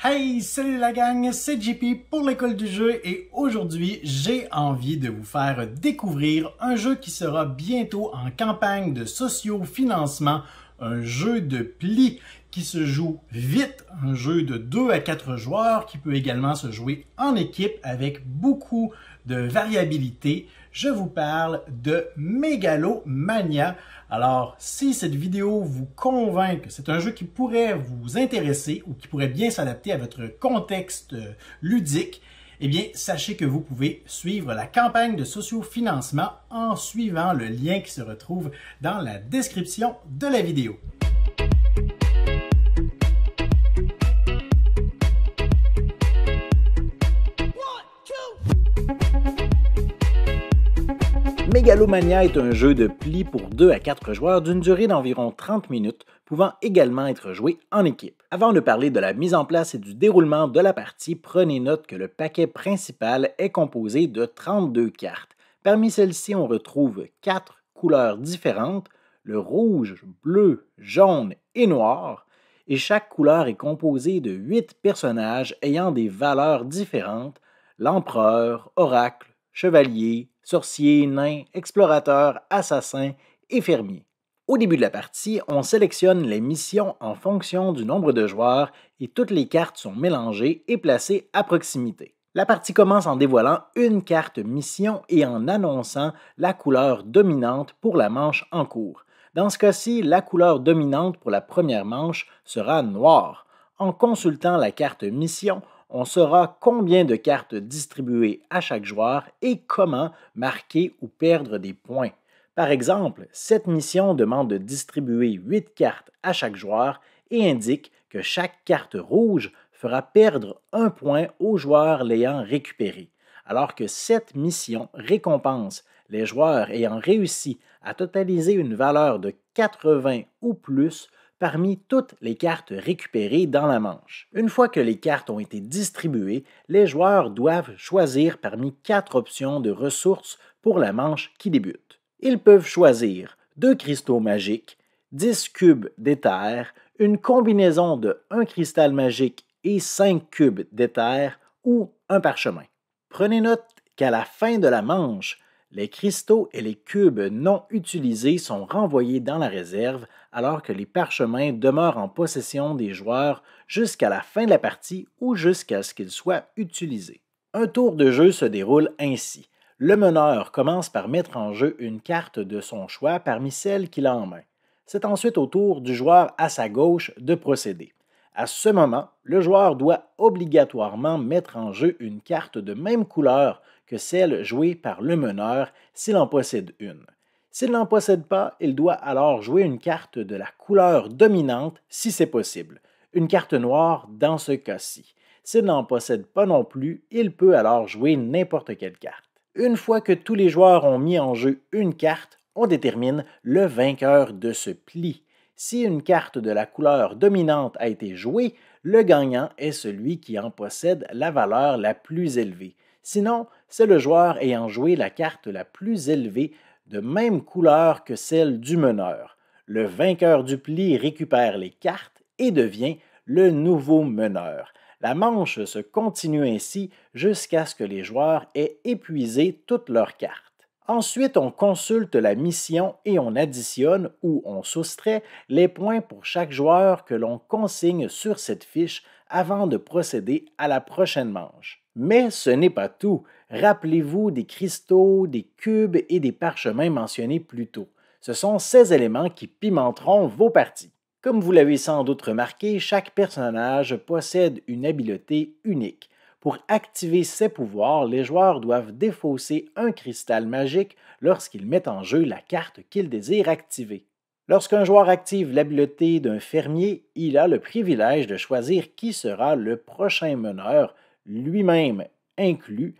Hey, salut la gang, c'est JP pour l'école du jeu et aujourd'hui, j'ai envie de vous faire découvrir un jeu qui sera bientôt en campagne de socio-financement, un jeu de pli qui se joue vite, un jeu de 2 à 4 joueurs qui peut également se jouer en équipe avec beaucoup de variabilité. Je vous parle de Megalomania. Alors, si cette vidéo vous convainc que c'est un jeu qui pourrait vous intéresser ou qui pourrait bien s'adapter à votre contexte ludique, eh bien, sachez que vous pouvez suivre la campagne de socio-financement en suivant le lien qui se retrouve dans la description de la vidéo. Megalomania est un jeu de pli pour 2 à 4 joueurs d'une durée d'environ 30 minutes, pouvant également être joué en équipe. Avant de parler de la mise en place et du déroulement de la partie, prenez note que le paquet principal est composé de 32 cartes. Parmi celles-ci, on retrouve 4 couleurs différentes, le rouge, bleu, jaune et noir, et chaque couleur est composée de 8 personnages ayant des valeurs différentes, l'empereur, oracle, chevalier, sorcier, nain, explorateur, assassin et fermier. Au début de la partie, on sélectionne les missions en fonction du nombre de joueurs et toutes les cartes sont mélangées et placées à proximité. La partie commence en dévoilant une carte mission et en annonçant la couleur dominante pour la manche en cours. Dans ce cas-ci, la couleur dominante pour la première manche sera noire. En consultant la carte mission, on saura combien de cartes distribuer à chaque joueur et comment marquer ou perdre des points. Par exemple, cette mission demande de distribuer 8 cartes à chaque joueur et indique que chaque carte rouge fera perdre 1 point au joueur l'ayant récupéré, alors que cette mission récompense les joueurs ayant réussi à totaliser une valeur de 80 ou plus parmi toutes les cartes récupérées dans la manche. Une fois que les cartes ont été distribuées, les joueurs doivent choisir parmi 4 options de ressources pour la manche qui débute. Ils peuvent choisir 2 cristaux magiques, 10 cubes d'éther, une combinaison de 1 cristal magique et 5 cubes d'éther ou un parchemin. Prenez note qu'à la fin de la manche, les cristaux et les cubes non utilisés sont renvoyés dans la réserve alors que les parchemins demeurent en possession des joueurs jusqu'à la fin de la partie ou jusqu'à ce qu'ils soient utilisés. Un tour de jeu se déroule ainsi. Le meneur commence par mettre en jeu une carte de son choix parmi celles qu'il a en main. C'est ensuite au tour du joueur à sa gauche de procéder. À ce moment, le joueur doit obligatoirement mettre en jeu une carte de même couleur que celle jouée par le meneur s'il en possède une. S'il n'en possède pas, il doit alors jouer une carte de la couleur dominante si c'est possible, une carte noire dans ce cas-ci. S'il n'en possède pas non plus, il peut alors jouer n'importe quelle carte. Une fois que tous les joueurs ont mis en jeu une carte, on détermine le vainqueur de ce pli. Si une carte de la couleur dominante a été jouée, le gagnant est celui qui en possède la valeur la plus élevée. Sinon, c'est le joueur ayant joué la carte la plus élevée de même couleur que celle du meneur. Le vainqueur du pli récupère les cartes et devient le nouveau meneur. La manche se continue ainsi jusqu'à ce que les joueurs aient épuisé toutes leurs cartes. Ensuite, on consulte la mission et on additionne ou on soustrait les points pour chaque joueur que l'on consigne sur cette fiche avant de procéder à la prochaine manche. Mais ce n'est pas tout. Rappelez-vous des cristaux, des cubes et des parchemins mentionnés plus tôt. Ce sont ces éléments qui pimenteront vos parties. Comme vous l'avez sans doute remarqué, chaque personnage possède une habileté unique. Pour activer ces pouvoirs, les joueurs doivent défausser un cristal magique lorsqu'ils mettent en jeu la carte qu'ils désirent activer. Lorsqu'un joueur active l'habileté d'un fermier, il a le privilège de choisir qui sera le prochain meneur, lui-même inclus,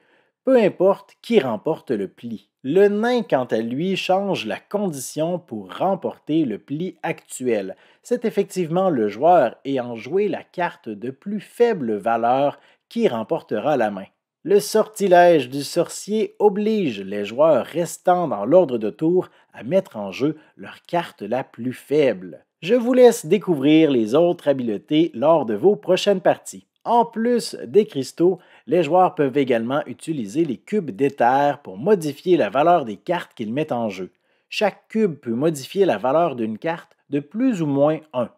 peu importe qui remporte le pli. Le nain, quant à lui, change la condition pour remporter le pli actuel. C'est effectivement le joueur ayant joué la carte de plus faible valeur qui remportera la main. Le sortilège du sorcier oblige les joueurs restant dans l'ordre de tour à mettre en jeu leur carte la plus faible. Je vous laisse découvrir les autres habiletés lors de vos prochaines parties. En plus des cristaux, les joueurs peuvent également utiliser les cubes d'éther pour modifier la valeur des cartes qu'ils mettent en jeu. Chaque cube peut modifier la valeur d'une carte de plus ou moins 1.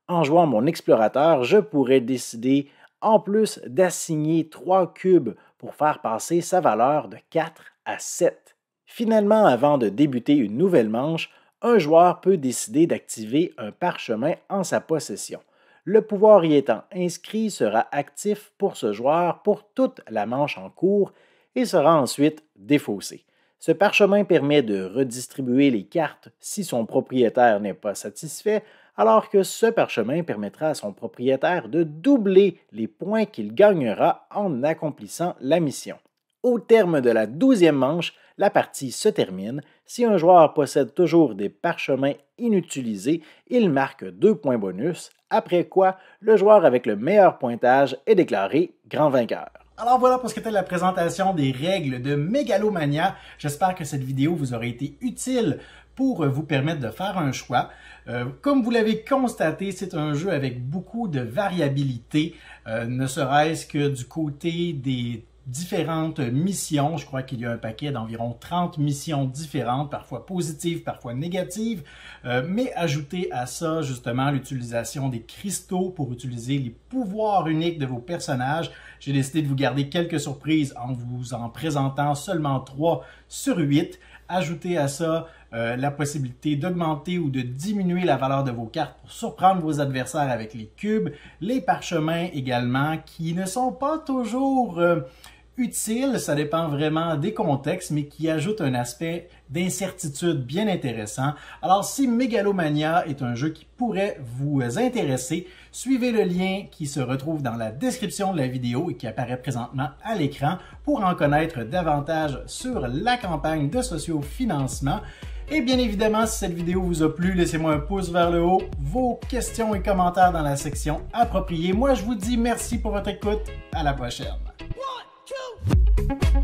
En jouant mon explorateur, je pourrais décider, en plus, d'assigner 3 cubes pour faire passer sa valeur de 4 à 7. Finalement, avant de débuter une nouvelle manche, un joueur peut décider d'activer un parchemin en sa possession. Le pouvoir y étant inscrit sera actif pour ce joueur pour toute la manche en cours et sera ensuite défaussé. Ce parchemin permet de redistribuer les cartes si son propriétaire n'est pas satisfait, alors que ce parchemin permettra à son propriétaire de doubler les points qu'il gagnera en accomplissant la mission. Au terme de la 12e manche, la partie se termine. Si un joueur possède toujours des parchemins inutilisés, il marque 2 points bonus, après quoi le joueur avec le meilleur pointage est déclaré grand vainqueur. Alors voilà pour ce qui était la présentation des règles de Megalomania. J'espère que cette vidéo vous aura été utile pour vous permettre de faire un choix. Comme vous l'avez constaté, c'est un jeu avec beaucoup de variabilité, ne serait-ce que du côté des différentes missions. Je crois qu'il y a un paquet d'environ 30 missions différentes, parfois positives, parfois négatives, mais ajouter à ça justement l'utilisation des cristaux pour utiliser les pouvoirs uniques de vos personnages. J'ai décidé de vous garder quelques surprises en vous en présentant seulement 3 sur 8. Ajouter à ça la possibilité d'augmenter ou de diminuer la valeur de vos cartes pour surprendre vos adversaires avec les cubes, les parchemins également qui ne sont pas toujours utiles, ça dépend vraiment des contextes, mais qui ajoutent un aspect d'incertitude bien intéressant. Alors si Megalomania est un jeu qui pourrait vous intéresser, suivez le lien qui se retrouve dans la description de la vidéo et qui apparaît présentement à l'écran pour en connaître davantage sur la campagne de sociofinancement. Et bien évidemment, si cette vidéo vous a plu, laissez-moi un pouce vers le haut, vos questions et commentaires dans la section appropriée. Moi, je vous dis merci pour votre écoute. À la prochaine. 1, 2